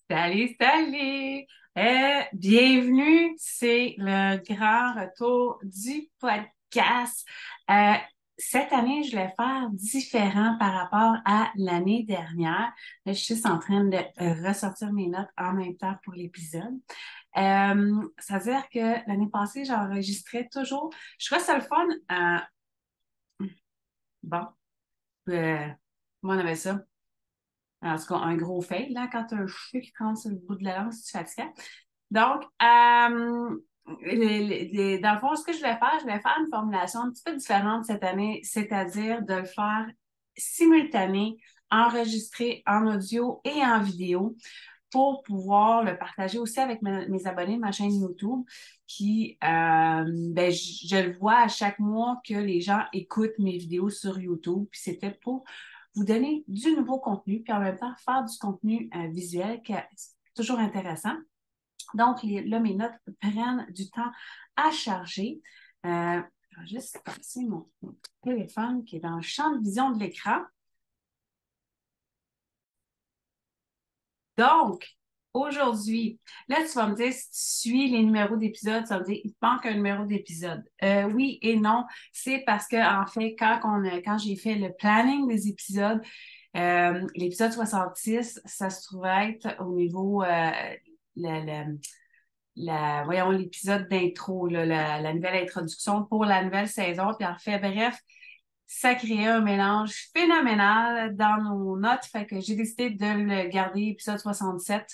Salut, salut! Bienvenue, c'est le grand retour du podcast. Euh, cette année, je vais faire différent par rapport à l'année dernière. Là, je suis juste en train de ressortir mes notes en même temps pour l'épisode. C'est-à-dire que l'année passée, j'enregistrais toujours. Je trouvais ça le fun. Bon, comment on avait ça? En tout cas, un gros fail, là, quand tu as un cheveu qui tremble sur le bout de la langue, c'est fatigant. Donc, dans le fond, ce que je vais faire une formulation un petit peu différente cette année, c'est-à-dire de le faire simultané, enregistré en audio et en vidéo pour pouvoir le partager aussi avec mes abonnés de ma chaîne YouTube je le vois à chaque mois que les gens écoutent mes vidéos sur YouTube. Puis c'est fait pour vous donner du nouveau contenu, puis en même temps faire du contenu visuel qui est toujours intéressant. Donc, là, mes notes prennent du temps à charger. Je vais juste passer mon téléphone qui est dans le champ de vision de l'écran. Donc, aujourd'hui, là, tu vas me dire, si tu suis les numéros d'épisodes, tu vas me dire, il te manque un numéro d'épisode. Oui et non, c'est parce que, en fait, quand j'ai fait le planning des épisodes, l'épisode 66, ça se trouvait être au niveau, la, la- voyons, l'épisode d'intro, là, la nouvelle introduction pour la nouvelle saison. Puis en fait, bref, ça créait un mélange phénoménal dans nos notes. Fait que j'ai décidé de le garder épisode 67.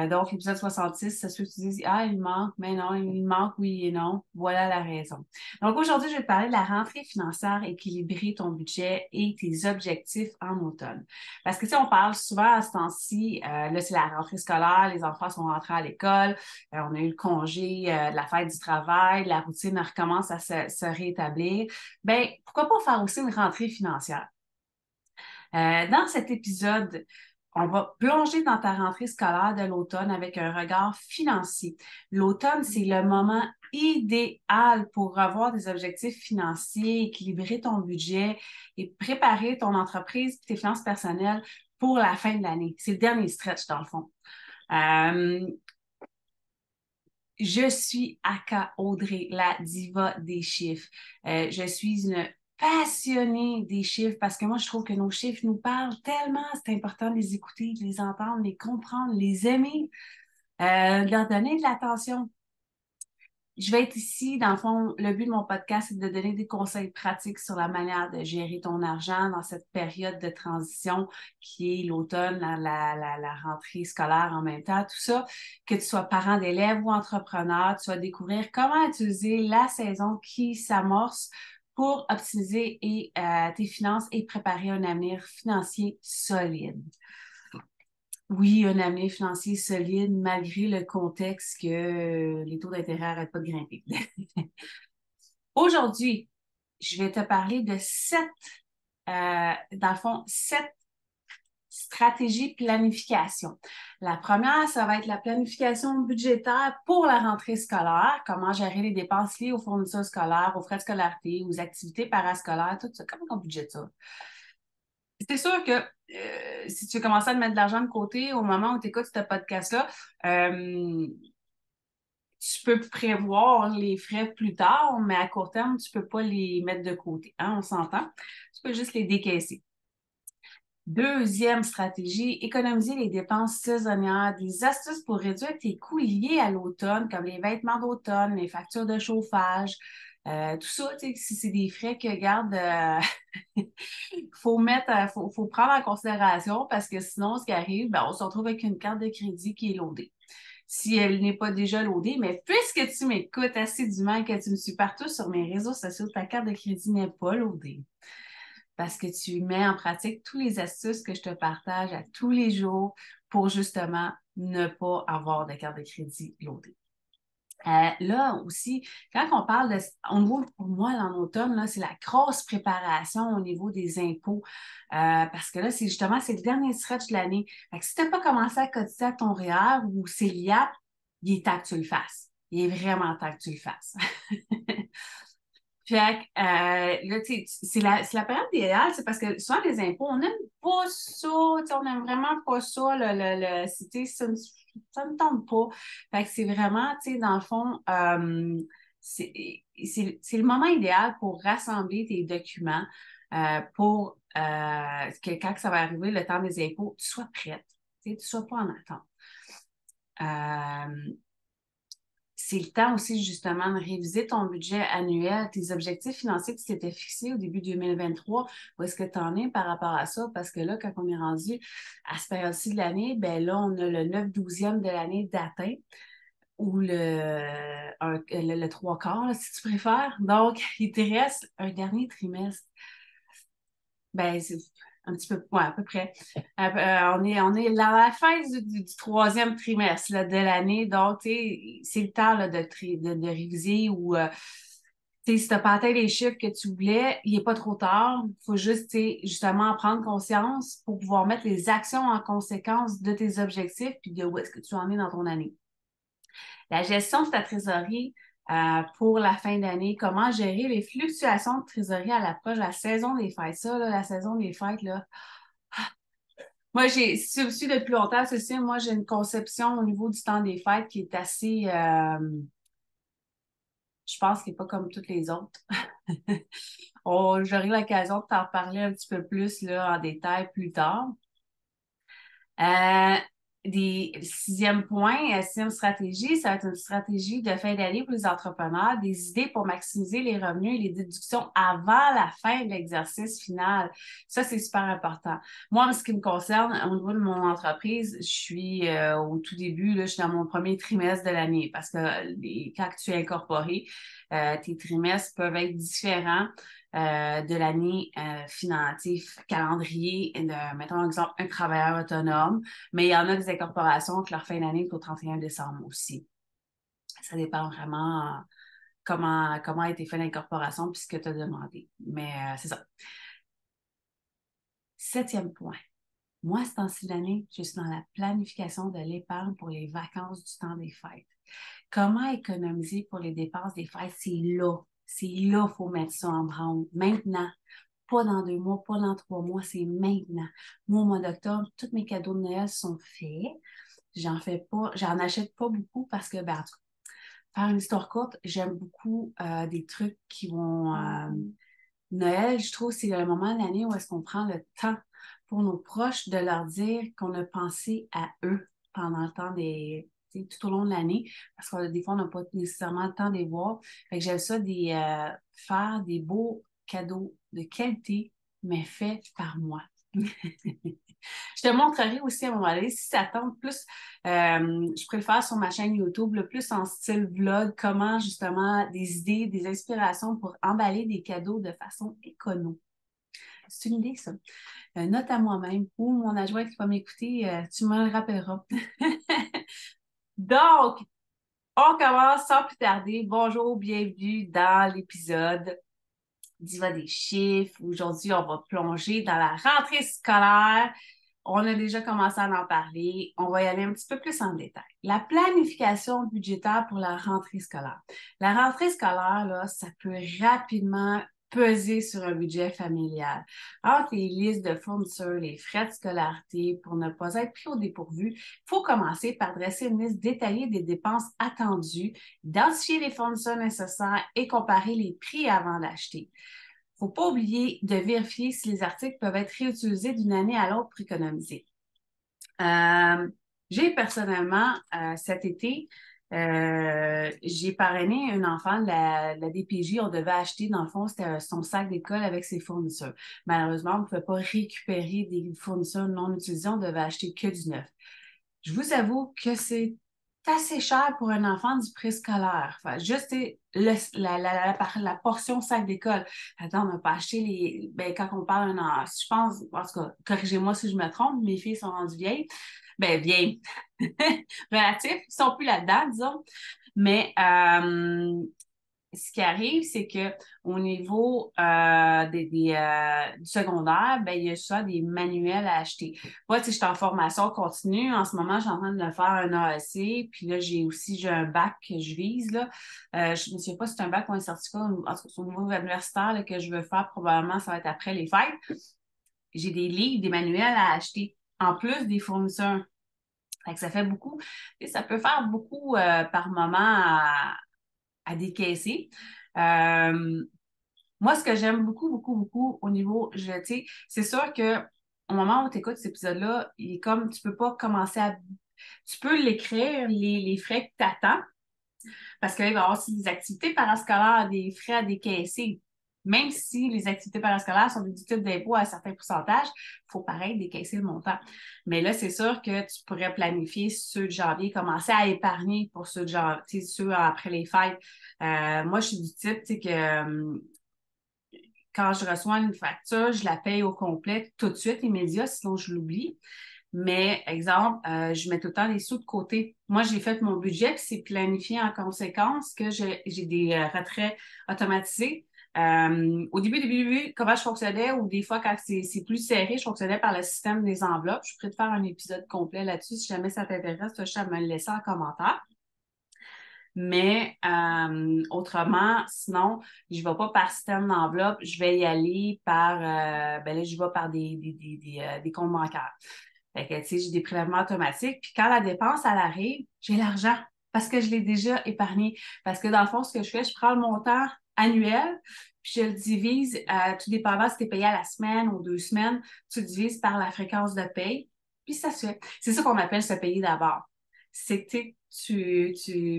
Donc, l'épisode 66, ça se peut que tu dises, ah, il manque, mais non, il manque, oui et non. Voilà la raison. Donc, aujourd'hui, je vais te parler de la rentrée financière, équilibrer ton budget et tes objectifs en automne. Parce que, tu sais, on parle souvent à ce temps-ci, là, c'est la rentrée scolaire, les enfants sont rentrés à l'école, on a eu le congé de la fête du travail, la routine recommence à se rétablir. Ben, pourquoi pas faire aussi une rentrée financière? Dans cet épisode, on va plonger dans ta rentrée scolaire de l'automne avec un regard financier. L'automne, c'est le moment idéal pour revoir des objectifs financiers, équilibrer ton budget et préparer ton entreprise et tes finances personnelles pour la fin de l'année. C'est le dernier stretch, dans le fond. Euh, je suis Aka Audrey, la diva des chiffres. Je suis une passionnée des chiffres parce que moi, je trouve que nos chiffres nous parlent tellement. C'est important de les écouter, de les entendre, de les comprendre, de les aimer, de leur donner de l'attention. Je vais être ici, dans le fond, le but de mon podcast, c'est de donner des conseils pratiques sur la manière de gérer ton argent dans cette période de transition qui est l'automne, la rentrée scolaire en même temps, tout ça, que tu sois parent d'élèves ou entrepreneur, tu vas découvrir comment utiliser la saison qui s'amorce pour optimiser tes finances et préparer un avenir financier solide. Oui, un avenir financier solide malgré le contexte que les taux d'intérêt n'arrêtent pas de grimper. Aujourd'hui, je vais te parler de dans le fond, sept stratégies planification. La première, ça va être la planification budgétaire pour la rentrée scolaire, comment gérer les dépenses liées aux fournitures scolaires, aux frais de scolarité, aux activités parascolaires, tout ça. Comment on budgète ça? C'est sûr que si tu veux commencer à te mettre de l'argent de côté au moment où tu écoutes ce podcast-là, tu peux prévoir les frais plus tard, mais à court terme, tu peux pas les mettre de côté. Hein, on s'entend? Tu peux juste les décaisser. Deuxième stratégie, économiser les dépenses saisonnières, des astuces pour réduire tes coûts liés à l'automne, comme les vêtements d'automne, les factures de chauffage, tout ça, tu sais, si c'est des frais que garde, faut prendre en considération parce que sinon, ce qui arrive, ben, on se retrouve avec une carte de crédit qui est loadée. Si elle n'est pas déjà loadée, mais puisque tu m'écoutes assidûment et que tu me suis partout sur mes réseaux sociaux, ta carte de crédit n'est pas loadée parce que tu mets en pratique tous les astuces que je te partage à tous les jours pour justement ne pas avoir de carte de crédit loadée. Là aussi, quand on parle de, au niveau, pour moi, dans l'automne, là, c'est la grosse préparation au niveau des impôts. Parce que là, c'est le dernier stretch de l'année. Fait que si tu n'as pas commencé à cotiser à ton REER ou CELIAP, il est temps que tu le fasses. Il est vraiment temps que tu le fasses. Fait que, là, tu sais, c'est la période idéale, c'est parce que souvent, les impôts, on n'aime pas ça, tu sais, on n'aime vraiment pas ça, ça ne tombe pas. Fait que c'est vraiment, tu sais, dans le fond, c'est le moment idéal pour rassembler tes documents pour que quand ça va arriver, le temps des impôts, tu sois prête, tu sais, tu ne sois pas en attente. C'est le temps aussi justement de réviser ton budget annuel, tes objectifs financiers que tu t'étais fixés au début 2023. Où est-ce que tu en es par rapport à ça? Parce que là, quand on est rendu à cette période-ci de l'année, ben là, on a le 9/12e de l'année d'atteint ou le 3/4, là, si tu préfères. Donc, il te reste un dernier trimestre. Ben, c'est un petit peu, ouais, à peu près. On est dans la fin du troisième trimestre là, de l'année. Donc, tu sais, c'est le temps là, de réviser ou, tu sais, si tu n'as pas atteint les chiffres que tu voulais, il n'est pas trop tard. Il faut juste, tu sais, justement en prendre conscience pour pouvoir mettre les actions en conséquence de tes objectifs puis de où est-ce que tu en es dans ton année. La gestion de ta trésorerie pour la fin d'année, comment gérer les fluctuations de trésorerie à l'approche de la saison des fêtes. Ça, là, la saison des fêtes, là, moi, si tu me suis depuis longtemps, c'est sûr, moi, j'ai une conception au niveau du temps des fêtes qui est assez, je pense, qui n'est pas comme toutes les autres. J'aurai l'occasion de t'en parler un petit peu plus là, en détail plus tard. Euh, Sixième point, sixième stratégie, ça va être une stratégie de fin d'année pour les entrepreneurs, des idées pour maximiser les revenus et les déductions avant la fin de l'exercice final. Ça, c'est super important. Moi, en ce qui me concerne, au niveau de mon entreprise, je suis au tout début, là, je suis dans mon premier trimestre de l'année parce que quand tu es incorporé, tes trimestres peuvent être différents de l'année financière, calendrier, mettons exemple, un travailleur autonome, mais il y en a des incorporations que leur fin d'année est au 31 décembre aussi. Ça dépend vraiment comment a été fait l'incorporation puis ce que tu as demandé. Mais c'est ça. Septième point. Moi, ce temps-ci de l'année, je suis dans la planification de l'épargne pour les vacances du temps des fêtes. Comment économiser pour les dépenses des fêtes? C'est là. C'est là qu'il faut mettre ça en branle. Maintenant. Pas dans 2 mois, pas dans 3 mois, c'est maintenant. Moi, au mois d'octobre, tous mes cadeaux de Noël sont faits. J'en achète pas beaucoup parce que, ben, en tout cas, faire une histoire courte, j'aime beaucoup des trucs qui vont. Noël, je trouve, c'est le moment de l'année où est-ce qu'on prend le temps pour nos proches de leur dire qu'on a pensé à eux pendant le temps tout au long de l'année, parce que des fois, on n'a pas nécessairement le temps de les voir. Fait que j'aime ça faire des beaux cadeaux de qualité, mais faits par moi. Je te montrerai aussi à un moment donné, si ça tente plus, je préfère sur ma chaîne YouTube, le plus en style vlog, comment justement des idées, des inspirations pour emballer des cadeaux de façon écono. C'est une idée, ça. Note à moi-même ou mon adjoint qui va m'écouter, tu me le rappelleras. Donc, on commence sans plus tarder. Bonjour, bienvenue dans l'épisode Diva des chiffres. Aujourd'hui, on va plonger dans la rentrée scolaire. On a déjà commencé à en parler. On va y aller un petit peu plus en détail. La planification budgétaire pour la rentrée scolaire. La rentrée scolaire, là, ça peut rapidement peser sur un budget familial. Entre les listes de fournitures, les frais de scolarité, pour ne pas être pris au dépourvu, il faut commencer par dresser une liste détaillée des dépenses attendues, identifier les fournitures nécessaires et comparer les prix avant d'acheter. Il ne faut pas oublier de vérifier si les articles peuvent être réutilisés d'une année à l'autre pour économiser. J'ai personnellement, cet été, j'ai parrainé un enfant de la DPJ. On devait acheter, dans le fond, c'était son sac d'école avec ses fournitures. Malheureusement, on ne pouvait pas récupérer des fournitures non utilisées. On devait acheter que du neuf. Je vous avoue que c'est assez cher pour un enfant du préscolaire. Enfin, juste la portion sac d'école. Attends, on n'a pas acheté les. Ben, quand on parle d'un an, je pense, en tout cas, corrigez-moi si je me trompe, mes filles sont rendues vieilles. Ben, vieilles. Relatifs, ils sont plus là-dedans, disons. Mais ce qui arrive, c'est que au niveau du secondaire, ben, il y a souvent des manuels à acheter. Moi, tu sais, je suis en formation continue. En ce moment, je suis en train de me faire un AEC. Puis là, j'ai un bac que je vise, là. Je ne sais pas si c'est un bac ou un certificat, en tout cas, au niveau universitaire là, que je veux faire. Probablement, ça va être après les fêtes. J'ai des livres, des manuels à acheter, en plus des fournisseurs. Fait que ça fait beaucoup. Et ça peut faire beaucoup par moment à décaisser. Euh, Moi, ce que j'aime beaucoup, beaucoup, beaucoup au niveau jeté, c'est sûr que au moment où tu écoutes cet épisode-là, il est comme tu peux pas commencer à. Tu peux l'écrire, les frais que tu attends, parce qu'il va y avoir aussi des activités parascolaires, des frais à décaisser. Même si les activités parascolaires sont déductibles d'impôt à un certain pourcentage, il faut pareil décaisser le montant. Mais là, c'est sûr que tu pourrais planifier ceux de janvier, commencer à épargner pour ceux de janvier, ceux après les fêtes. Moi, je suis du type, tu sais, que quand je reçois une facture, je la paye au complet tout de suite, immédiat, sinon je l'oublie. Mais, exemple, je mets tout le temps les sous de côté. Moi, j'ai fait mon budget, puis c'est planifié en conséquence que j'ai des retraits automatisés. Au début, comment je fonctionnais, ou des fois, quand c'est plus serré, je fonctionnais par le système des enveloppes. Je suis prête de faire un épisode complet là-dessus. Si jamais ça t'intéresse, tu as à me le laisser en commentaire. Mais autrement, sinon, je ne vais pas par système d'enveloppe, je vais y aller par, ben là, je vais par des comptes bancaires. Fait que, tu sais, j'ai des prélèvements automatiques. Puis quand la dépense, elle arrive, j'ai l'argent parce que je l'ai déjà épargné. Parce que dans le fond, ce que je fais, je prends le montant annuel, puis je le divise, tout dépendant si tu es payé à la semaine ou 2 semaines, tu le divises par la fréquence de paye, puis ça se fait. C'est ça qu'on appelle se payer d'abord. C'est que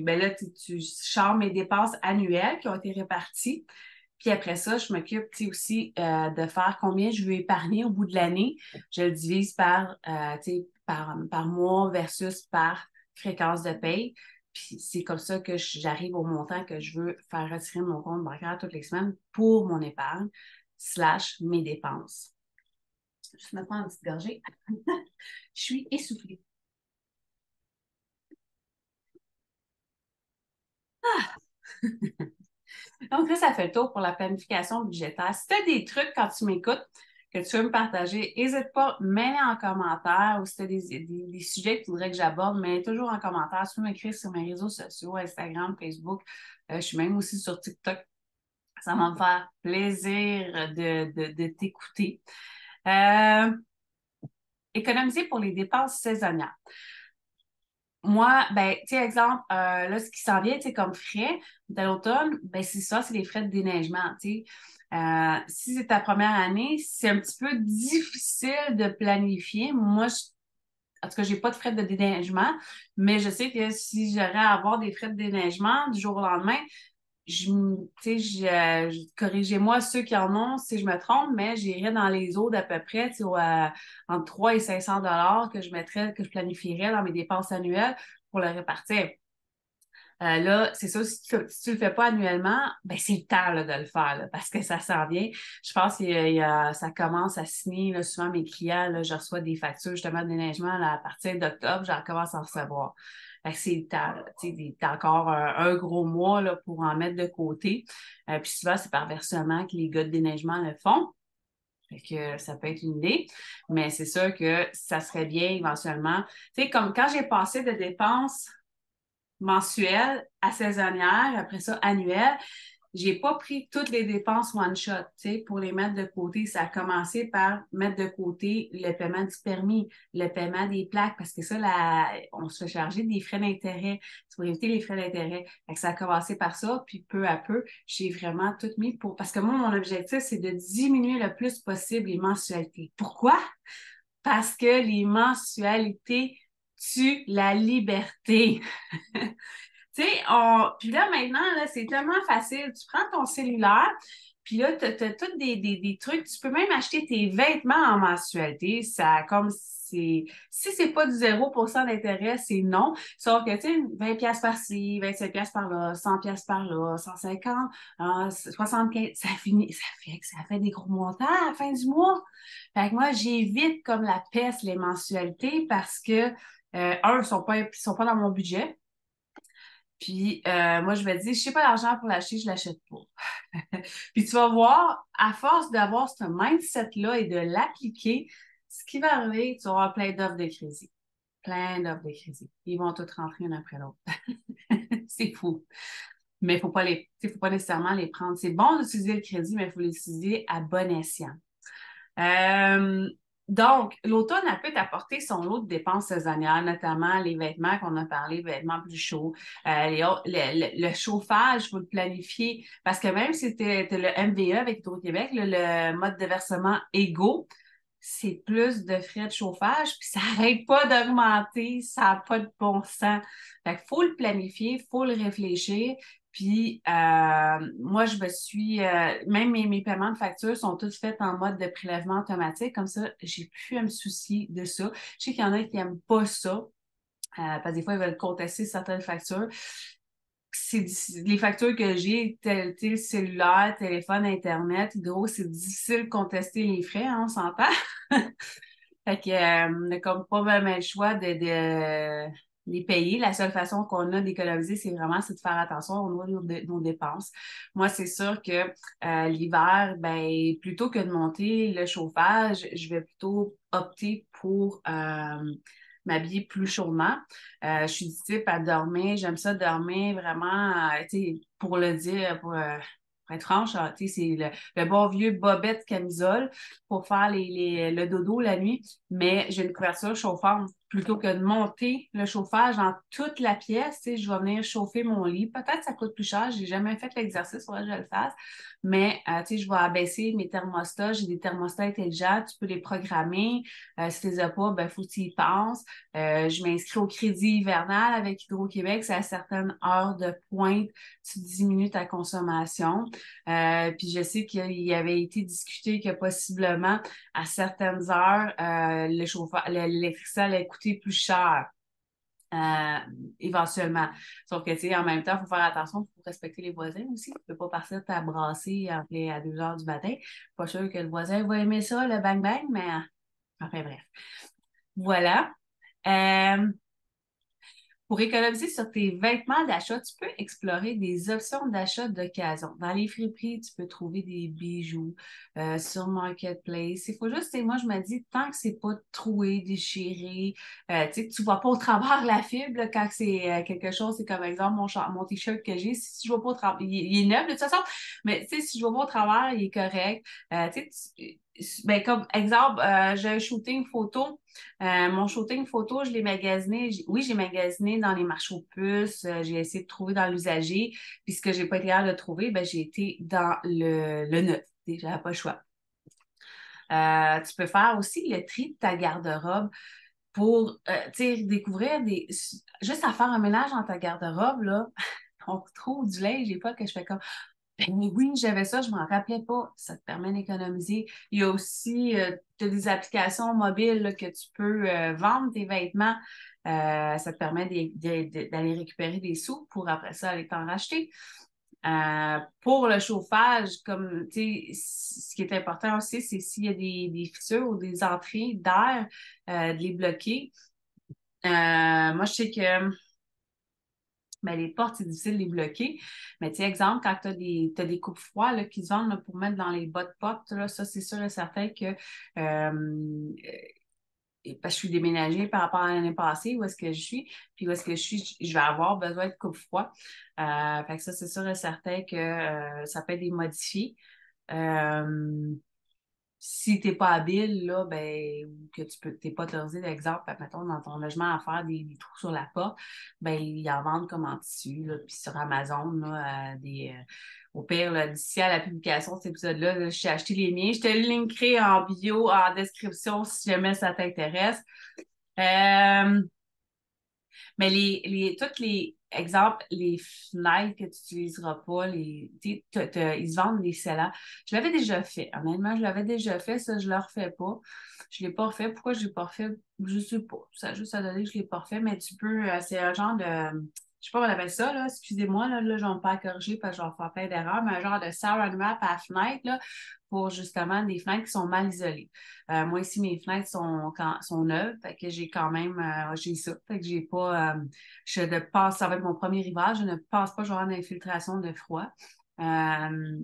ben là, tu charges mes dépenses annuelles qui ont été réparties. Puis après ça, je m'occupe aussi de faire combien je veux épargner au bout de l'année. Je le divise par mois versus par fréquence de paye. Puis c'est comme ça que j'arrive au montant que je veux faire retirer de mon compte bancaire toutes les semaines pour mon épargne / mes dépenses. Je me prends une petite gorgée. Je suis essoufflée. Donc là, ça fait le tour pour la planification budgétaire. Si tu as des trucs quand tu m'écoutes que tu veux me partager, n'hésite pas, mets-les en commentaire ou si tu as des sujets que tu voudrais que j'aborde, mets toujours en commentaire. Tu peux m'écrire sur mes réseaux sociaux, Instagram, Facebook. Je suis même aussi sur TikTok. Ça va me faire plaisir de t'écouter. Euh, Économiser pour les dépenses saisonnières. Moi, ben, tu sais, exemple, là, ce qui s'en vient, tu sais, comme frais de l'automne, ben, c'est ça, c'est les frais de déneigement, tu sais. Si c'est ta première année, c'est un petit peu difficile de planifier. Moi, en tout cas, j'ai pas de frais de déneigement, mais je sais que si j'aurais à avoir des frais de déneigement du jour au lendemain, corrigez-moi ceux qui en ont si je me trompe, mais j'irais dans les eaux d'à peu près, entre 300 et 500 que je mettrais, que je planifierais dans mes dépenses annuelles pour le répartir. Là, c'est ça, si tu le fais pas annuellement, ben c'est le temps là, de le faire là, parce que ça s'en vient. Je pense que ça commence à signer. Là, souvent, mes clients, là, je reçois des factures justement de déneigement là, à partir d'octobre, j'en commence à en recevoir. Fait que c'est le temps, là, t'as encore un gros mois là, pour en mettre de côté. Puis souvent, c'est par versement que les gars de déneigement le font. Fait que ça peut être une idée, mais c'est sûr que ça serait bien éventuellement. Tu sais, comme quand j'ai passé de dépenses mensuelle à saisonnière, après ça annuelle. J'ai pas pris toutes les dépenses one shot, tu sais, pour les mettre de côté. Ça a commencé par mettre de côté le paiement du permis, le paiement des plaques, parce que ça, on se fait charger des frais d'intérêt. C'est pour éviter les frais d'intérêt. Fait que ça a commencé par ça, puis peu à peu, j'ai vraiment tout mis pour. Parce que moi, mon objectif, c'est de diminuer le plus possible les mensualités. Pourquoi? Parce que les mensualités tuent la liberté. Tu sais, puis là, maintenant, là, c'est tellement facile. Tu prends ton cellulaire, puis là, tu as, tous des trucs. Tu peux même acheter tes vêtements en mensualité. Ça, comme c'est, si c'est pas du 0% d'intérêt, c'est non. Sauf que, tu sais, 20 pièces par-ci, 25 pièces par-là, 100 pièces par-là, 150, 75, ça fait des gros montants à la fin du mois. Fait que moi, j'évite comme la peste les mensualités parce que, ils sont pas dans mon budget. Puis moi, je vais dire, je n'ai pas l'argent pour l'acheter, je ne l'achète pas. Puis tu vas voir, à force d'avoir ce mindset-là et de l'appliquer, ce qui va arriver, tu vas avoir plein d'offres de crédit. Plein d'offres de crédit. Ils vont toutes rentrer une après l'autre. C'est fou. Mais faut pas nécessairement les prendre. C'est bon d'utiliser le crédit, mais il faut l'utiliser à bon escient. Euh, donc, l'automne, elle peut apporter son lot de dépenses saisonnières, notamment les vêtements qu'on a parlé, vêtements plus chauds. Le chauffage, il faut le planifier parce que même si tu le MVE avec Hydro-Québec, le mode de versement égaux, c'est plus de frais de chauffage, puis ça n'arrête pas d'augmenter, ça n'a pas de bon sens. Fait qu'il faut le planifier, il faut le réfléchir. Puis moi, même mes paiements de factures sont tous faits en mode de prélèvement automatique. Comme ça, j'ai plus à me soucier de ça. Je sais qu'il y en a qui n'aiment pas ça, parce que des fois, ils veulent contester certaines factures. C'est les factures que j'ai, cellulaire, téléphone, Internet, hydro, c'est difficile de contester les frais, hein, on s'entend. Fait que, on n'a comme pas vraiment le choix de les payer. La seule façon qu'on a d'économiser, c'est de faire attention au niveau de nos dépenses. Moi, c'est sûr que l'hiver, ben, plutôt que de monter le chauffage, je vais plutôt opter pour m'habiller plus chaudement. Je suis du type à dormir, j'aime ça dormir vraiment, pour le dire, pour être franche, c'est le bon vieux bobette camisole pour faire le dodo la nuit, mais j'ai une couverture chauffante. Plutôt que de monter le chauffage dans toute la pièce, je vais venir chauffer mon lit. Peut-être que ça coûte plus cher, j'ai jamais fait l'exercice, il faudrait que je le fasse, mais je vais abaisser mes thermostats. J'ai des thermostats intelligents, tu peux les programmer. Si tu les as pas, ben, faut que tu y penses. Je m'inscris au crédit hivernal avec Hydro-Québec, c'est à certaines heures de pointe, tu diminues ta consommation. Puis je sais qu'il avait été discuté que possiblement à certaines heures, l'électricité allait coûter plus cher. Éventuellement. Sauf que, tu sais, en même temps, il faut faire attention pour respecter les voisins aussi. Tu ne peux pas partir ta brasser à 2 heures du matin. Pas sûr que le voisin va aimer ça, le bang-bang, mais enfin bref. Voilà. Euh, pour économiser sur tes vêtements d'achat, tu peux explorer des options d'achat d'occasion. Dans les friperies, tu peux trouver des bijoux sur Marketplace. Il faut juste, moi, je me dis, tant que c'est pas troué, déchiré, que tu vois pas au travers la fibre là, quand c'est quelque chose, c'est comme exemple mon t-shirt que j'ai, si je vois pas au travers, il est neuf de toute façon, mais si je vois pas au travers, il est correct. Ben, comme exemple, j'ai un shooting photo. Mon shooting photo, je l'ai magasiné. Oui, j'ai magasiné dans les marchés aux puces. J'ai essayé de trouver dans l'usager. Puis ce que j'ai pas été capable de trouver, ben, j'ai été dans le neuf. J'avais pas le choix. Tu peux faire aussi le tri de ta garde-robe pour découvrir juste à faire un ménage dans ta garde-robe, là, on trouve du linge, des fois que je fais comme ben oui, j'avais ça, je m'en rappelais pas. Ça te permet d'économiser. Il y a aussi t'as des applications mobiles là, que tu peux vendre tes vêtements. Ça te permet d'aller récupérer des sous pour après ça aller t'en racheter. Pour le chauffage, comme tu sais, ce qui est important aussi, c'est s'il y a des fissures ou des entrées d'air, de les bloquer. Moi, je sais que ben, les portes, c'est difficile de les bloquer. Mais tu sais, exemple, quand t'as des coupes froids là, qui se vendent là, pour mettre dans les bas de porte, là, ça, c'est sûr et certain que parce que je suis déménagée par rapport à l'année passée, où est-ce que je suis, puis où est-ce que je suis, je vais avoir besoin de coupe-froid. Fait que ça, c'est sûr et certain que ça peut être modifié. Euh, Si t'es pas habile, là, ben, ou que t'es pas autorisé, d'exemple, mettons, dans ton logement à faire des trous sur la porte, ben, ils en vendent comme en tissu, là, puis sur Amazon, là, au pire, là, d'ici à la publication de cet épisode-là, là, j'ai acheté les miens. Je te le linkerai en bio, en description, si jamais ça t'intéresse. Euh, mais tous les exemples, les fenêtres que tu n'utiliseras pas, ils se vendent des scellants. Je l'avais déjà fait. Honnêtement, je l'avais déjà fait. Ça, je ne le refais pas. Je ne l'ai pas refait. Pourquoi je ne l'ai pas refait? Je ne sais pas. Ça a juste à donner que je ne l'ai pas refait, mais tu peux, c'est un genre de sais pas comment on appelle ça, là, excusez-moi, là, je vais me faire corriger parce que je vais faire plein d'erreurs, mais un genre de saran wrap à la fenêtre, là, pour justement des fenêtres qui sont mal isolées. Moi, ici, mes fenêtres sont neuves, fait que j'ai quand même, j'ai ça, fait que j'ai pas, je ne passe, ça va être mon premier hiver, je ne passe pas genre d'infiltration de froid. Euh,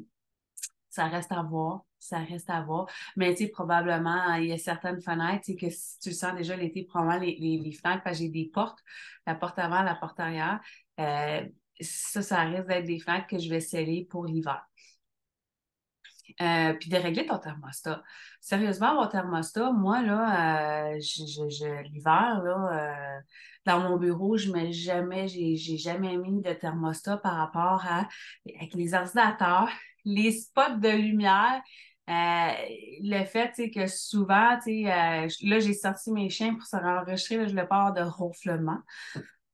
Ça reste à voir. Ça reste à voir. Mais tu sais, probablement, il y a certaines fenêtres, tu sais, que si tu sens déjà l'été, probablement les fenêtres, parce que j'ai des portes, la porte avant, la porte arrière. Euh, ça risque d'être des fenêtres que je vais sceller pour l'hiver. Puis de régler ton thermostat. Sérieusement, mon thermostat, moi, là, l'hiver, là, dans mon bureau, j'ai jamais mis de thermostat par rapport à, avec les ordinateurs, les spots de lumière, le fait, tu sais, que souvent, tu sais, là, j'ai sorti mes chiens pour se enregistrer, là, je le pars de ronflement.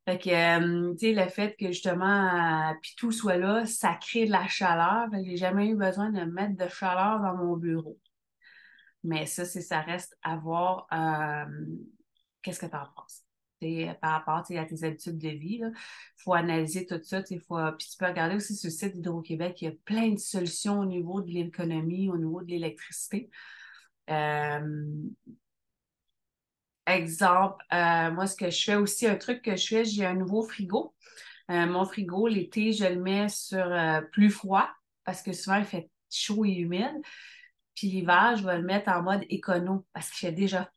Fait que, tu sais, le fait que justement, puis tout soit là, ça crée de la chaleur. Fait que j'ai jamais eu besoin de mettre de chaleur dans mon bureau. Mais ça reste à voir. Qu'est-ce que tu en penses? T'sais, par rapport à tes habitudes de vie, il faut analyser tout ça. Puis tu peux regarder aussi sur le site d'Hydro-Québec, il y a plein de solutions au niveau de l'économie, au niveau de l'électricité. Euh, Exemple, moi, ce que je fais aussi, un truc que je fais, j'ai un nouveau frigo. Mon frigo, l'été, je le mets sur plus froid parce que souvent, il fait chaud et humide. Puis l'hiver, je vais le mettre en mode écono parce qu'il fait déjà,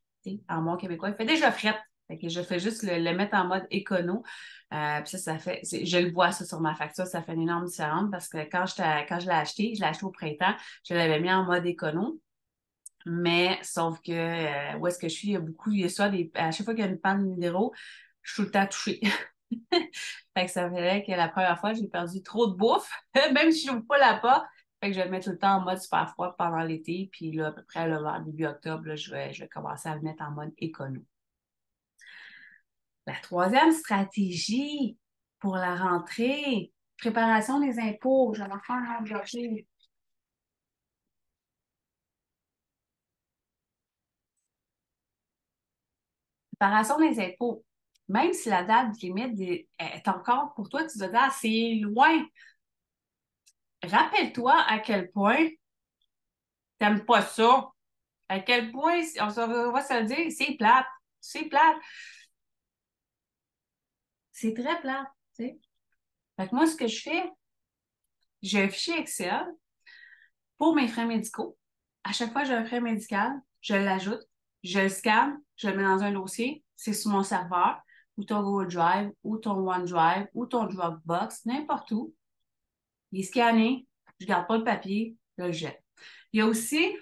en bon québécois, il fait déjà fret. Fait que je fais juste le mettre en mode écono. Puis ça fait, je le vois ça sur ma facture, ça fait une énorme différence parce que quand je l'ai acheté au printemps, je l'avais mis en mode écono. Mais sauf que où est-ce que je suis, il y a soit à chaque fois qu'il y a une panne numéro, je suis tout le temps touchée. Fait que ça fait que la première fois, j'ai perdu trop de bouffe, même si je n'ouvre pas la porte. Fait que je vais le mettre tout le temps en mode super froid pendant l'été. Puis là, à peu près là, vers début octobre, là, je vais commencer à le mettre en mode écono. La troisième stratégie pour la rentrée, préparation des impôts. Je vais en faire un gorgée. Préparation des impôts. Même si la date limite est encore pour toi, tu dois dire, ah, c'est loin. Rappelle-toi à quel point t'aimes pas ça. À quel point, va se le dire, c'est plate. C'est plate. C'est très plate, tu sais. Fait que moi, ce que je fais, j'ai un fichier Excel pour mes frais médicaux. À chaque fois que j'ai un frais médical, je l'ajoute, je le scanne, je le mets dans un dossier, c'est sur mon serveur, ou ton Google Drive, ou ton OneDrive, ou ton Dropbox, n'importe où. Il est scanné, je garde pas le papier, je le jette. Il y a aussi,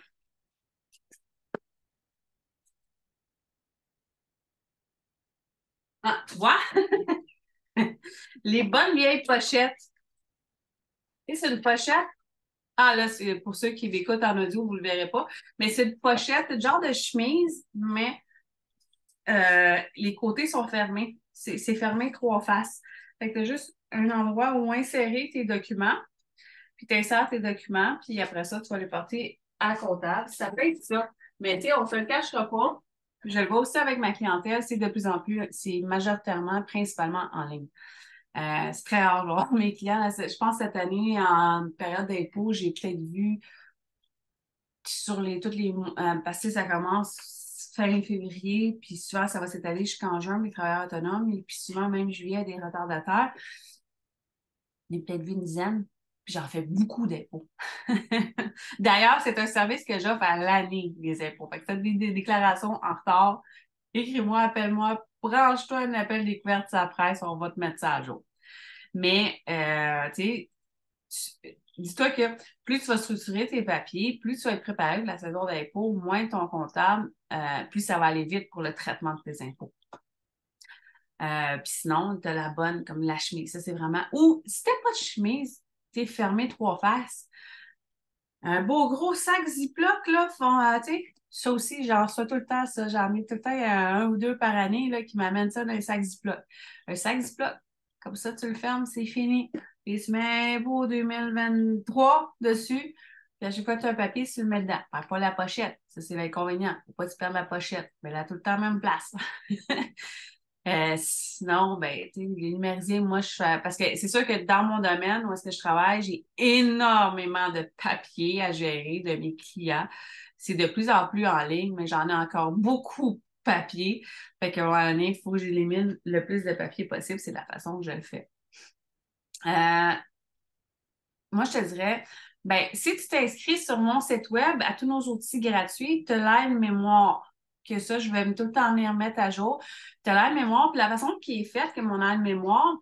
ah, tu vois, les bonnes vieilles pochettes. Tu sais, c'est une pochette. Ah, là, c'est pour ceux qui m'écoutent en audio, vous ne le verrez pas. Mais c'est une pochette, genre de chemise, mais les côtés sont fermés. C'est fermé trois faces. Fait que tu as juste un endroit où insérer tes documents, puis tu insères tes documents, puis après ça, tu vas les porter à la comptable. Ça peut être ça. Mais tu sais, on ne se le cachera pas. Je le vois aussi avec ma clientèle, c'est de plus en plus, c'est majoritairement, principalement en ligne. C'est très rare, genre, mes clients. Je pense cette année, en période d'impôt, j'ai peut-être vu sur toutes les parce que ça commence fin février, puis souvent ça va s'étaler jusqu'en juin, les travailleurs autonomes, et puis souvent même juillet, des retardataires. J'ai peut-être vu une dizaine, puis j'en fais beaucoup d'impôts. D'ailleurs, c'est un service que j'offre à l'année, les impôts. Fait que tu as des déclarations en retard, écris-moi, appelle-moi, branche-toi un appel découverte sur la presse, on va te mettre ça à jour. Mais, tu sais, dis-toi que plus tu vas structurer tes papiers, plus tu vas être préparé pour la saison d'impôt, moins ton comptable, plus ça va aller vite pour le traitement de tes impôts. Puis sinon, tu as la bonne, comme la chemise. Ça, c'est vraiment. Ou si t'as pas de chemise, t'es fermé trois faces. Un beau gros sac Ziploc, là, tu sais, ça aussi, genre, ça tout le temps, ça, j'en ai tout le temps un ou deux par année, là, qui m'amènent ça dans un sac Ziploc. Un sac Ziploc, comme ça, tu le fermes, c'est fini. Et tu mets un beau 2023 dessus. Puis à chaque fois que tu as un papier, tu le mets dedans. Perds pas la pochette. Ça, c'est l'inconvénient. Faut pas que tu perdes la pochette. Mais là, tout le temps, même place. Sinon, ben, tu sais, les numérisiers, moi, parce que c'est sûr que dans mon domaine où est-ce que je travaille, j'ai énormément de papiers à gérer de mes clients. C'est de plus en plus en ligne, mais j'en ai encore beaucoup de papiers. Fait qu'à un moment donné, il faut que j'élimine le plus de papiers possible. C'est la façon que je le fais. Euh, Moi, je te dirais, ben, si tu t'inscris sur mon site web à tous nos outils gratuits, tu as l'aide mémoire. Que ça, je vais tout le temps venir mettre à jour. Tu as l'aide mémoire, puis la façon qui est faite, que mon aide mémoire,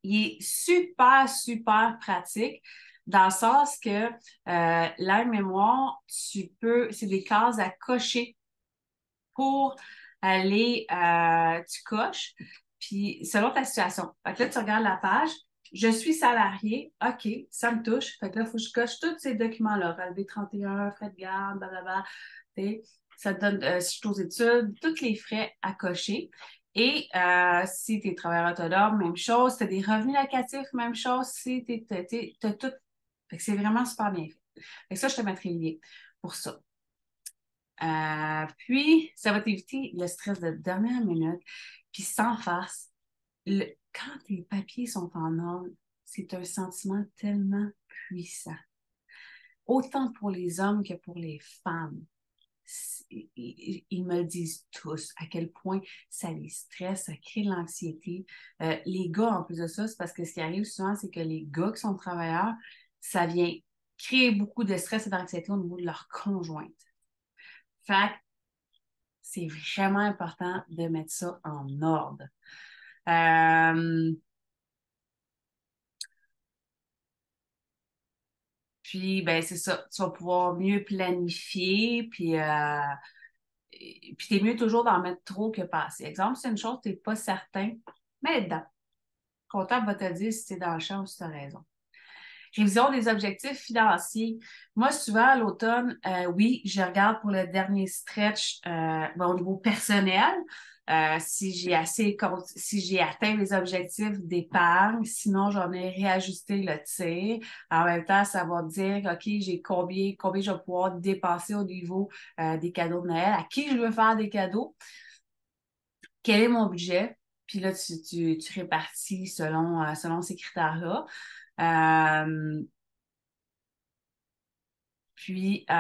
il est super, super pratique dans le sens que l'aide mémoire, c'est des cases à cocher pour aller, tu coches, puis selon ta situation. Fait que là, tu regardes la page, je suis salarié, OK, ça me touche. Fait que là, il faut que je coche tous ces documents-là, relevé 31, frais de garde, blablabla. Ça te donne, si je suis aux études, tous les frais à cocher. Et si tu es travailleur autonome, même chose. Si tu as des revenus locatifs, même chose. Si tu as tout. Fait que c'est vraiment super bien fait. Fait que ça, je te mettrai le lien pour ça. Puis, ça va t'éviter le stress de dernière minute. Puis, sans farce, quand tes papiers sont en ordre, c'est un sentiment tellement puissant. Autant pour les hommes que pour les femmes. Ils me le disent tous, à quel point ça les stresse, ça crée de l'anxiété. Les gars, en plus de ça, c'est parce que ce qui arrive souvent, c'est que les gars qui sont travailleurs, ça vient créer beaucoup de stress et d'anxiété au niveau de leur conjointe. Fait que c'est vraiment important de mettre ça en ordre. Euh, Puis, ben, c'est ça. Tu vas pouvoir mieux planifier, puis t'es mieux toujours d'en mettre trop que pas assez. Exemple, c'est une chose, t'es pas certain, mets dedans. Le comptable va te dire si c'est dans le champ ou si tu as raison. Révision des objectifs financiers. Moi, souvent, à l'automne, oui, je regarde pour le dernier stretch au niveau personnel, si j'ai atteint les objectifs d'épargne. Sinon, j'en ai réajusté le tir. En même temps, ça va me dire, OK, j'ai combien je vais pouvoir dépenser au niveau des cadeaux de Noël, à qui je veux faire des cadeaux, quel est mon budget. Puis là, tu répartis selon ces critères-là. Euh, Puis, tu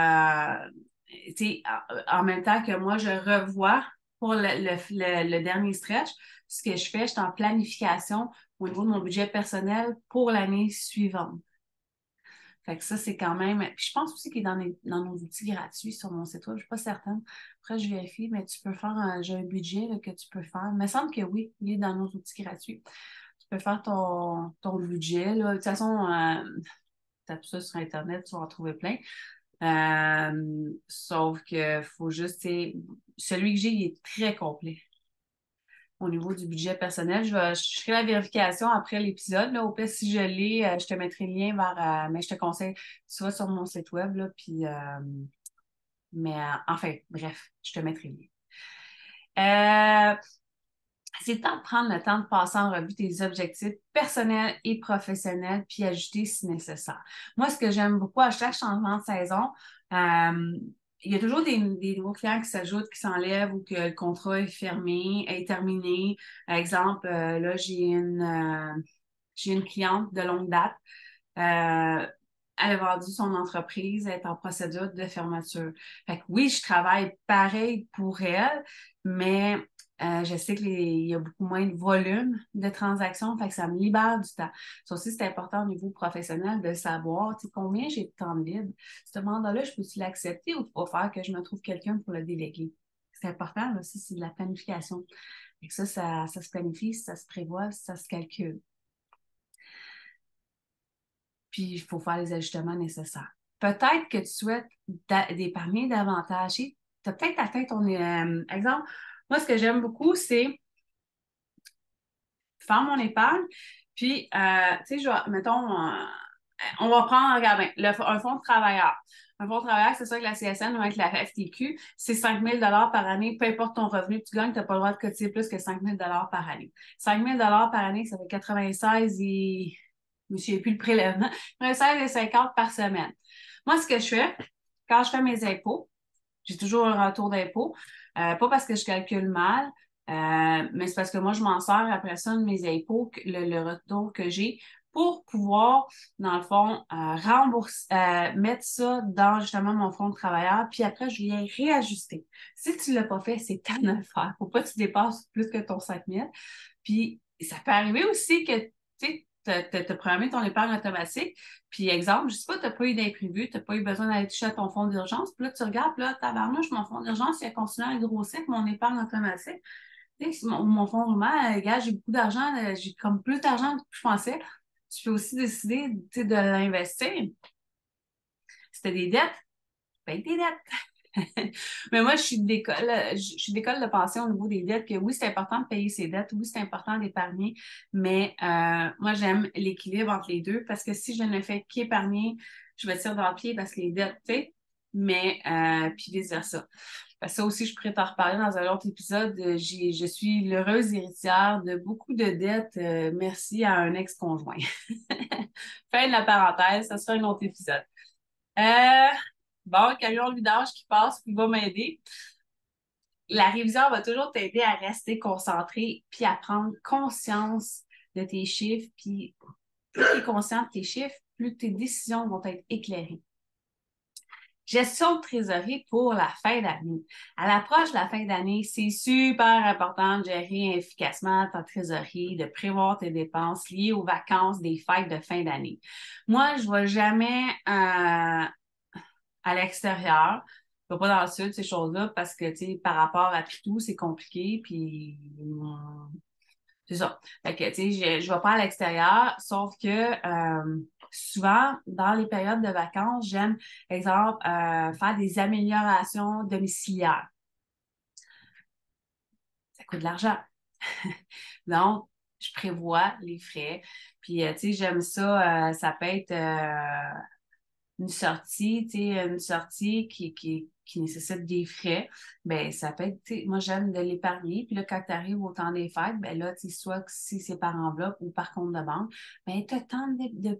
sais, en même temps que moi, je revois pour le dernier stretch, ce que je fais, je suis en planification au niveau de mon budget personnel pour l'année suivante. Fait que ça, c'est quand même. Puis je pense aussi qu'il est dans nos outils gratuits sur mon site web. Je ne suis pas certaine. Après, je vérifie, mais tu peux faire j'ai un budget là, que tu peux faire. Il me semble que oui, il est dans nos outils gratuits. Tu peux faire ton budget. Là. De toute façon, tape ça sur Internet, tu vas en trouver plein. Sauf que faut juste, celui que j'ai, il est très complet. Au niveau du budget personnel, je ferai la vérification après l'épisode. Là. Au pire, si je l'ai, je te mettrai le lien vers, mais je te conseille, tu vas sur mon site web, là, puis, mais enfin, bref, je te mettrai le lien. C'est le temps de prendre le temps de passer en revue tes objectifs personnels et professionnels, puis ajouter si nécessaire. Moi, ce que j'aime beaucoup à chaque changement de saison, il y a toujours des nouveaux clients qui s'ajoutent, qui s'enlèvent ou que le contrat est fermé, est terminé. Par exemple, là, j'ai une cliente de longue date. Euh, Elle a vendu son entreprise, elle est en procédure de fermeture. Fait que oui, je travaille pareil pour elle, mais je sais qu'il y a beaucoup moins de volume de transactions, fait que ça me libère du temps. Ça aussi, c'est important au niveau professionnel de savoir combien j'ai de temps libre. Ce mandat-là, je peux-tu l'accepter ou pas faire que je me trouve quelqu'un pour le déléguer? C'est important, là, aussi, c'est de la planification. Fait que ça se planifie, ça se prévoit, ça se calcule. Puis il faut faire les ajustements nécessaires. Peut-être que tu souhaites d'épargner davantage. Tu as peut-être atteint ton exemple. Moi, ce que j'aime beaucoup, c'est faire mon épargne. Puis, tu sais, mettons, on va prendre, regarde bien, un fonds de travailleur. Un fonds de travailleur, c'est ça que la CSN ou avec la FTQ, c'est 5 000 par année, peu importe ton revenu que tu gagnes, tu n'as pas le droit de cotiser plus que 5 000 par année. 5 000 par année, ça fait 96 et je ne me souviens plus le prélèvement, 16,50 par semaine. Moi, ce que je fais, quand je fais mes impôts, j'ai toujours un retour d'impôt, pas parce que je calcule mal, Mais c'est parce que moi, je m'en sers après ça de mes impôts, le retour que j'ai, pour pouvoir, dans le fond, rembourser, mettre ça dans justement mon fonds de travailleur, puis après, je viens réajuster. Si tu ne l'as pas fait, c'est ta de le faire. Faut pas que tu dépasses plus que ton 5 000. Puis ça peut arriver aussi que tu as programmé ton épargne automatique, puis exemple, je sais pas, tu n'as pas eu d'imprévu, tu n'as pas eu besoin d'aller toucher à ton fonds d'urgence, puis là, tu regardes, puis là, tabarnouche, mon fonds d'urgence, il a continué à grossir, mon épargne automatique. Tu sais, mon fonds roulement, gars, j'ai beaucoup d'argent, j'ai comme plus d'argent que je pensais. Tu peux aussi décider, tu sais, de l'investir. Si tu as des dettes, paye tes dettes. Mais moi, je suis d'école de pensée au niveau des dettes, que oui, c'est important de payer ses dettes, oui, c'est important d'épargner, mais moi, j'aime l'équilibre entre les deux parce que si je ne fais qu'épargner, je me tire dans le pied parce que les dettes, tu sais, mais puis vice-versa. Ça aussi, je pourrais t'en reparler dans un autre épisode. Je suis l'heureuse héritière de beaucoup de dettes, merci à un ex-conjoint. Fin de la parenthèse, ça sera un autre épisode. Euh, bon, camion de vidange qui passe, qui va m'aider. La révision va toujours t'aider à rester concentré puis à prendre conscience de tes chiffres. Puis plus tu es conscient de tes chiffres, plus tes décisions vont être éclairées. Gestion de trésorerie pour la fin d'année. À l'approche de la fin d'année, c'est super important de gérer efficacement ta trésorerie, de prévoir tes dépenses liées aux vacances des fêtes de fin d'année. Moi, je ne vais jamais à l'extérieur. Je ne vais pas dans le sud, ces choses-là, parce que, tu sais, par rapport à tout, c'est compliqué, puis c'est ça. Fait que, tu sais, je vais pas à l'extérieur, sauf que souvent, dans les périodes de vacances, j'aime, exemple, faire des améliorations domiciliaires. Ça coûte de l'argent. Donc, je prévois les frais. Puis, tu sais, j'aime ça. Ça peut être une sortie, tu sais, une sortie qui nécessite des frais, ben ça peut être, tu sais, moi j'aime de l'épargner, puis là, quand tu arrives au temps des fêtes, ben là, tu sais, soit que si c'est par enveloppe ou par compte de banque, ben tu as le temps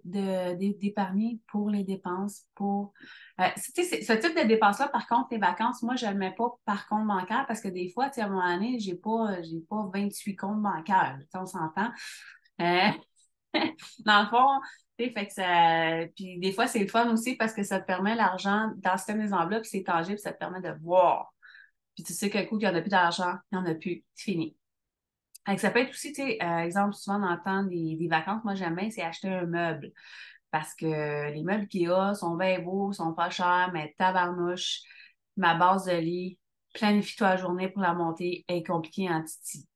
d'épargner pour les dépenses, pour... tu sais, ce type de dépenses-là, par contre, les vacances, moi, je ne le mets pas par compte bancaire parce que des fois, tu sais, à un moment donné, j'ai pas 28 comptes bancaires, tu sais, on s'entend. Euh, Dans le fond, tu sais, fait que ça. Puis des fois, c'est le fun aussi parce que ça te permet l'argent dans le système des enveloppes, c'est tangible, ça te permet de voir. Puis tu sais qu'un coup, il n'y en a plus d'argent, il n'y en a plus, c'est fini. Fait que ça peut être aussi, tu sais, exemple, souvent dans le temps des vacances, moi j'aime bien, c'est acheter un meuble. Parce que les meubles qu'il y a sont bien beaux, sont pas chers, mais tabarnouche, ma base de lit, planifie-toi la journée pour la monter, est compliquée en titi.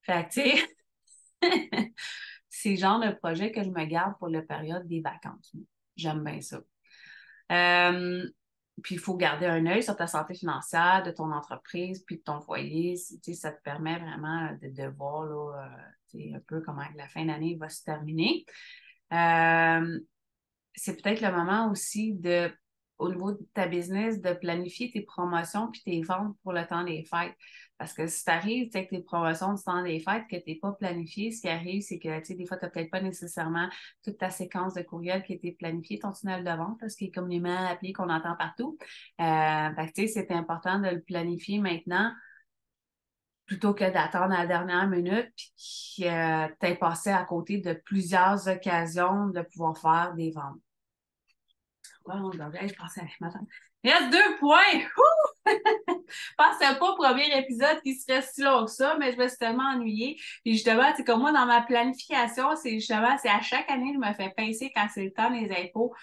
Fait que, tu sais, c'est le genre de projet que je me garde pour la période des vacances. J'aime bien ça. Euh, Puis, il faut garder un œil sur ta santé financière de ton entreprise puis de ton foyer. Tu sais, ça te permet vraiment de voir là, tu sais, un peu comment la fin d'année va se terminer. Euh, c'est peut-être le moment aussi au niveau de ta business, de planifier tes promotions puis tes ventes pour le temps des fêtes. Parce que si tu arrives avec tes promotions du temps des fêtes que tu n'es pas planifié, ce qui arrive, c'est que des fois, tu n'as peut-être pas nécessairement toute ta séquence de courriel qui a été planifiée, ton tunnel de vente, ce qui est communément appelé qu'on entend partout. Fait que, c'est important de le planifier maintenant plutôt que d'attendre à la dernière minute puis que tu aies passé à côté de plusieurs occasions de pouvoir faire des ventes. Ouais, on devrait, je pensais, attends. Il reste 2 points! Je pensais pas au premier épisode qui serait si long que ça, mais je me suis tellement ennuyée. Puis justement, c'est comme moi, dans ma planification, c'est à chaque année, je me fais pincer quand c'est le temps des impôts.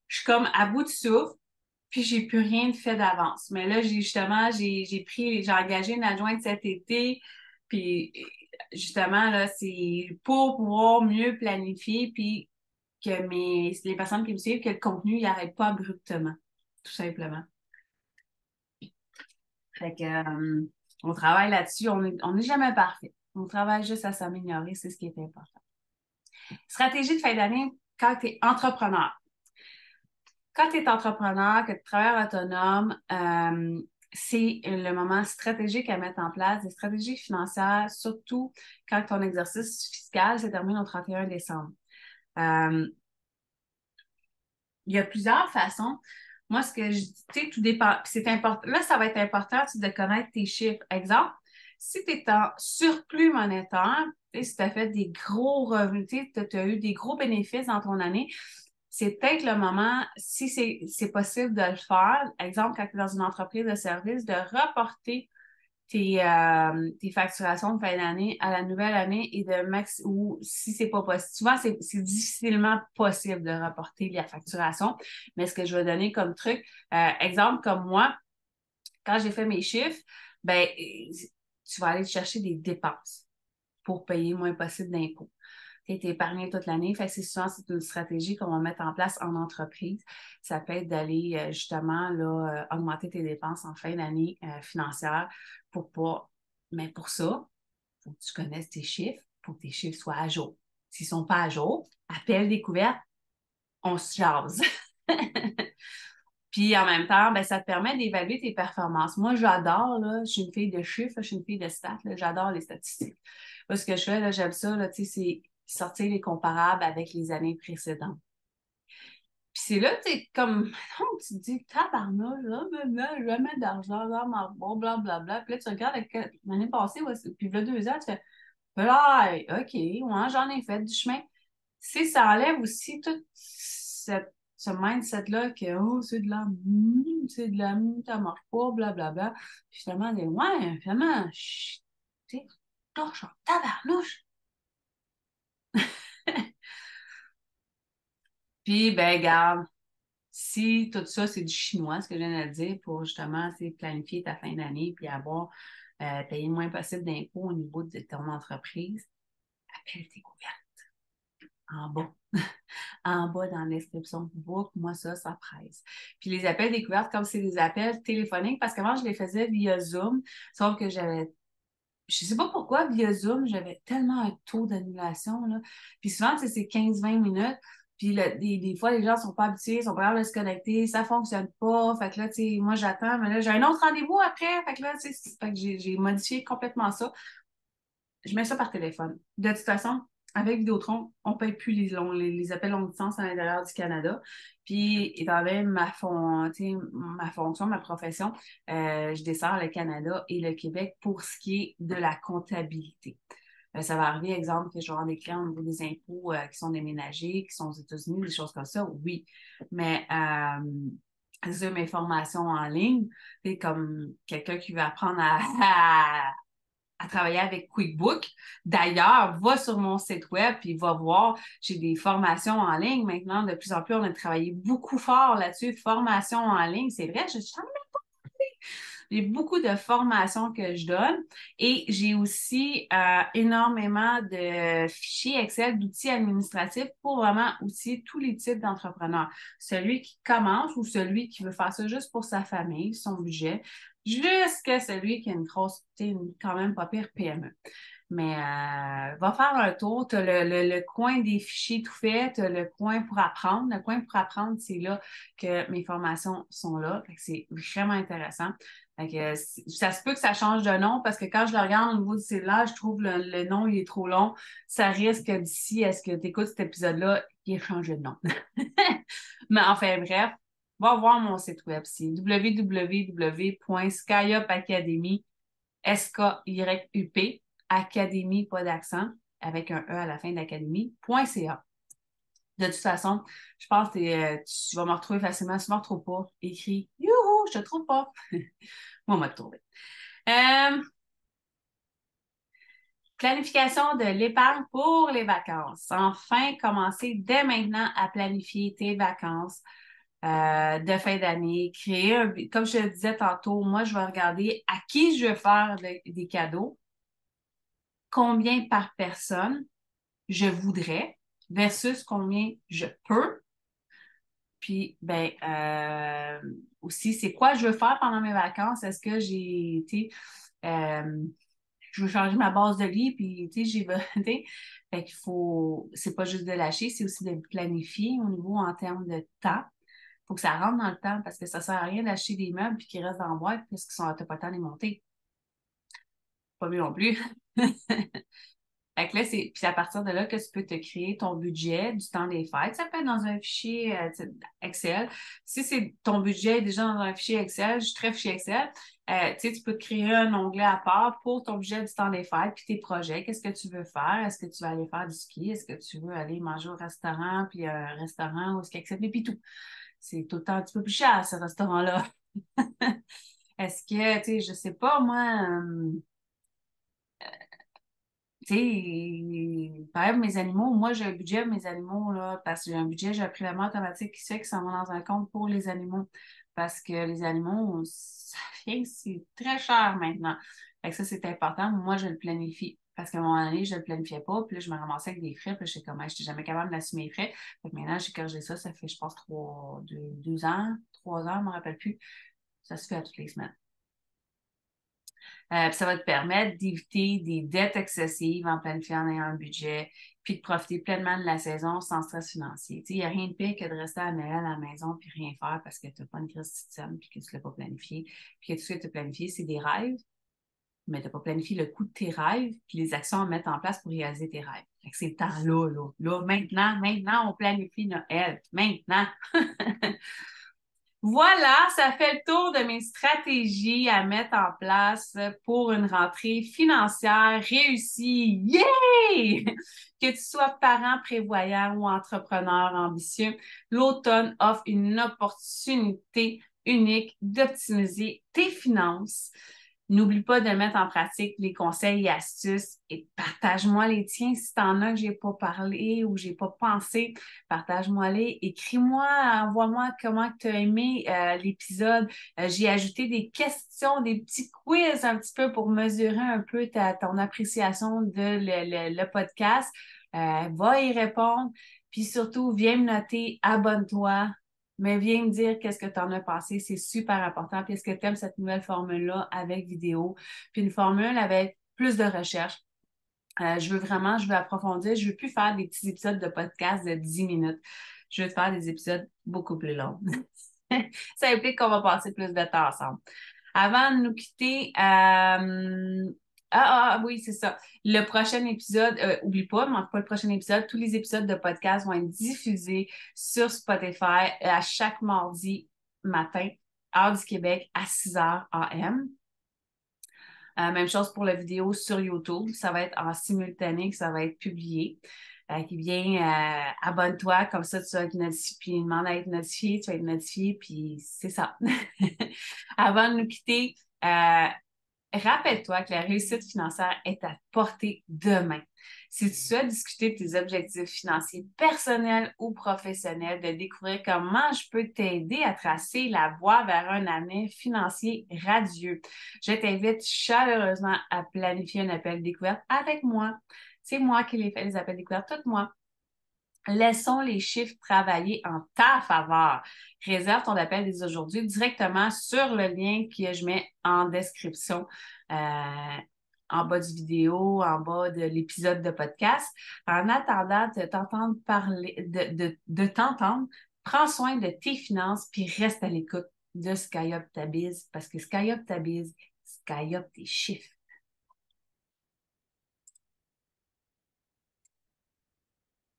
Je suis comme à bout de souffle, puis j'ai plus rien de fait d'avance. Mais là, j'ai engagé une adjointe cet été, puis justement, là, c'est pour pouvoir mieux planifier, puis que les personnes qui me suivent, que le contenu, il n'arrête pas abruptement, tout simplement. Fait que, on travaille là-dessus. On n'est jamais parfait. On travaille juste à s'améliorer, c'est ce qui est important. Stratégie de fin d'année quand tu es entrepreneur. Quand tu es entrepreneur, que tu travailles autonome, c'est le moment stratégique à mettre en place, des stratégies financières, surtout quand ton exercice fiscal se termine au 31 décembre. Il y a plusieurs façons. Moi, ce que je dis, tu sais, tout dépend. C'est important. Là, ça va être important de connaître tes chiffres. Exemple, Si tu es en surplus monétaire, si tu as fait des gros revenus, tu as eu des gros bénéfices dans ton année, c'est peut-être le moment, si c'est possible de le faire, exemple, quand tu es dans une entreprise de service, de reporter tes facturations de fin d'année à la nouvelle année et de max ou si c'est pas possible. Souvent, c'est difficilement possible de reporter la facturation, mais ce que je vais donner comme truc, exemple comme moi, quand j'ai fait mes chiffres, ben tu vas aller chercher des dépenses pour payer le moins possible d'impôts. Tu es épargné toute l'année. Fait que c'est une stratégie qu'on va mettre en place en entreprise. Ça peut être d'aller justement là, augmenter tes dépenses en fin d'année financière pour pas. Mais pour ça, il faut que tu connaisses tes chiffres, pour que tes chiffres soient à jour. S'ils ne sont pas à jour, appel découverte, on se jase. Puis en même temps, ben, ça te permet d'évaluer tes performances. Moi, j'adore, là, je suis une fille de chiffres, je suis une fille de stats, là, j'adore les statistiques. Moi, ce que je fais, là, j'aime ça, là, tu sais, c'est sortir les comparables avec les années précédentes. Puis c'est là, tu sais, comme, donc, tu te dis, tabarnouche, là, maintenant, jamais d'argent dans ma bon, blablabla. Puis là, tu regardes l'année passée, ouais, puis là, 2 ans, tu fais, là, OK, ouais, j'en ai fait du chemin. Tu sais, ça enlève aussi tout ce mindset-là que, oh, c'est de la mou, ça marche pas, blablabla. Puis finalement, ouais, finalement, tu sais, torche en tabarnouche. Puis, ben, garde, si tout ça, c'est du chinois, ce que je viens de dire, pour justement planifier ta fin d'année puis avoir payé le moins possible d'impôts au niveau de ton entreprise, appelle tes couvertes en bas. En bas dans la description du book, moi, ça presse. Puis les appels découvertes, comme c'est des appels téléphoniques, parce qu'avant, je les faisais via Zoom, sauf que je sais pas pourquoi, via Zoom, j'avais tellement un taux d'annulation, là. Puis souvent, c'est 15-20 minutes. Puis des fois, les gens sont pas habitués, ils sont pas capables de se connecter, ça fonctionne pas. Fait que là, tu sais, moi, j'attends, mais là, j'ai un autre rendez-vous après. Fait que là, tu sais, fait que j'ai modifié complètement ça. Je mets ça par téléphone. De toute façon, avec Vidéotron, on ne paye plus les appels longue distance à l'intérieur du Canada. Puis, étant donné ma fonction, ma profession, je desserre le Canada et le Québec pour ce qui est de la comptabilité. Ça va arriver, exemple, que je vais avoir des clients au niveau des impôts qui sont déménagés, qui sont aux États-Unis, des choses comme ça, oui. Mais sur mes formations en ligne, c'est comme quelqu'un qui veut apprendre à travailler avec QuickBook. D'ailleurs, va sur mon site web et va voir, j'ai des formations en ligne maintenant. De plus en plus, on a travaillé beaucoup fort là-dessus. Formation en ligne, c'est vrai, je suis j'ai beaucoup de formations que je donne et j'ai aussi énormément de fichiers Excel, d'outils administratifs pour vraiment outiller tous les types d'entrepreneurs. Celui qui commence ou celui qui veut faire ça juste pour sa famille, son budget, jusqu'à celui qui a une grosse, quand même pas pire PME. Mais va faire un tour. Tu as le coin des fichiers tout fait, tu as le coin pour apprendre. Le coin pour apprendre, c'est là que mes formations sont là. C'est vraiment intéressant. Fait que, ça se peut que ça change de nom parce que quand je le regarde au niveau du cellulaire, je trouve le nom il est trop long. Ça risque d'ici à ce que tu écoutes cet épisode-là, il ait changé de nom. Mais enfin bref, va voir mon site web. C'est www.skyupacademy, SKYUP, académie, pas d'accent, avec un E à la fin d'académie.ca. De toute façon, je pense que tu vas me retrouver facilement. Si tu ne me retrouves pas, écris Youhou, je ne te trouve pas. Moi, on va te trouver. Planification de l'épargne pour les vacances. Enfin, commencer dès maintenant à planifier tes vacances de fin d'année. Comme je te disais tantôt, moi, je vais regarder à qui je vais faire des cadeaux, combien par personne je voudrais versus combien je peux. Puis, ben, aussi, c'est quoi je veux faire pendant mes vacances? Est-ce que j'ai, tu sais, je veux changer ma base de lit, puis, tu sais, fait qu'il faut, c'est pas juste de lâcher, c'est aussi de planifier au niveau en termes de temps. Il faut que ça rentre dans le temps parce que ça sert à rien d'acheter des meubles puis qu'ils restent dans la boîte parce qu'ils sont, t'as pas le temps de les monter. Pas mieux non plus. Fait que là, puis à partir de là que tu peux te créer ton budget du temps des fêtes. Ça peut être dans un fichier Excel. Si ton budget est déjà dans un fichier Excel, je suis très fichier Excel, tu peux te créer un onglet à part pour ton budget du temps des fêtes, puis tes projets. Qu'est-ce que tu veux faire? Est-ce que tu vas aller faire du ski? Est-ce que tu veux aller manger au restaurant, puis un restaurant où est-ce qu'il accepte puis tout? C'est tout le temps un petit peu plus cher, ce restaurant-là. Est-ce que, je sais pas, moi, tu sais, par exemple, mes animaux, moi, j'ai un budget, mes animaux, là, parce que j'ai un budget, j'ai un prélèvement automatique qui fait que ça va dans un compte pour les animaux. Parce que les animaux, c'est très cher maintenant. Fait que ça, c'est important. Moi, je le planifie. Parce qu'à un moment donné, je ne le planifiais pas. Puis là, je me ramassais avec des frais. Puis là, je sais comment, je n'étais jamais capable d'assumer les frais. Fait que maintenant, j'ai corrigé ça. Ça fait, je pense, 2 ans, 3 ans, je ne me rappelle plus. Ça se fait à toutes les semaines. Puis ça va te permettre d'éviter des dettes excessives en planifiant en ayant un budget, puis de profiter pleinement de la saison sans stress financier. Il n'y a rien de pire que de rester à Noël à la maison puis rien faire parce que tu n'as pas une crise de puis que tu ne l'as pas planifié. Puis que tout ce que tu as planifié, c'est des rêves, mais tu n'as pas planifié le coût de tes rêves puis les actions à mettre en place pour réaliser tes rêves. Fait que c'est le temps là. Là, maintenant, on planifie Noël. Maintenant. Voilà, ça fait le tour de mes stratégies à mettre en place pour une rentrée financière réussie. Yay! Que tu sois parent prévoyant ou entrepreneur ambitieux, l'automne offre une opportunité unique d'optimiser tes finances. N'oublie pas de mettre en pratique les conseils et astuces et partage-moi les tiens si tu en as que j'ai pas parlé ou j'ai pas pensé. Partage-moi-les, écris-moi, envoie-moi comment tu as aimé l'épisode. J'ai ajouté des questions, des petits quiz un petit peu pour mesurer un peu ton appréciation de le podcast. Va y répondre. Puis surtout, viens me noter, abonne-toi, mais viens me dire qu'est-ce que tu en as pensé. C'est super important. Puis est-ce que tu aimes cette nouvelle formule-là avec vidéo? Puis une formule avec plus de recherche. Je veux approfondir. Je veux plus faire des petits épisodes de podcast de 10 minutes. Je veux faire des épisodes beaucoup plus longs. Ça implique qu'on va passer plus de temps ensemble. Avant de nous quitter, oui, c'est ça. Le prochain épisode, oublie pas, manque pas le prochain épisode. Tous les épisodes de podcast vont être diffusés sur Spotify à chaque mardi matin, heure du Québec, à 6h AM. Même chose pour la vidéo sur YouTube. Ça va être en simultané que ça va être publié. Qui vient, abonne-toi, comme ça tu vas être notifié, puis demande à être notifié, tu vas être notifié, puis c'est ça. Avant de nous quitter, rappelle-toi que la réussite financière est à portée de main. Si tu souhaites discuter de tes objectifs financiers personnels ou professionnels, de découvrir comment je peux t'aider à tracer la voie vers un avenir financier radieux, je t'invite chaleureusement à planifier un appel découverte avec moi. C'est moi qui les fais, les appels découvertes, tout moi. Laissons les chiffres travailler en ta faveur. Réserve ton appel dès aujourd'hui directement sur le lien que je mets en description, en bas du vidéo, en bas de l'épisode de podcast. En attendant de t'entendre parler, de t'entendre, prends soin de tes finances puis reste à l'écoute de SkyUp ta bise parce que SkyUp ta bise, SkyUp tes chiffres.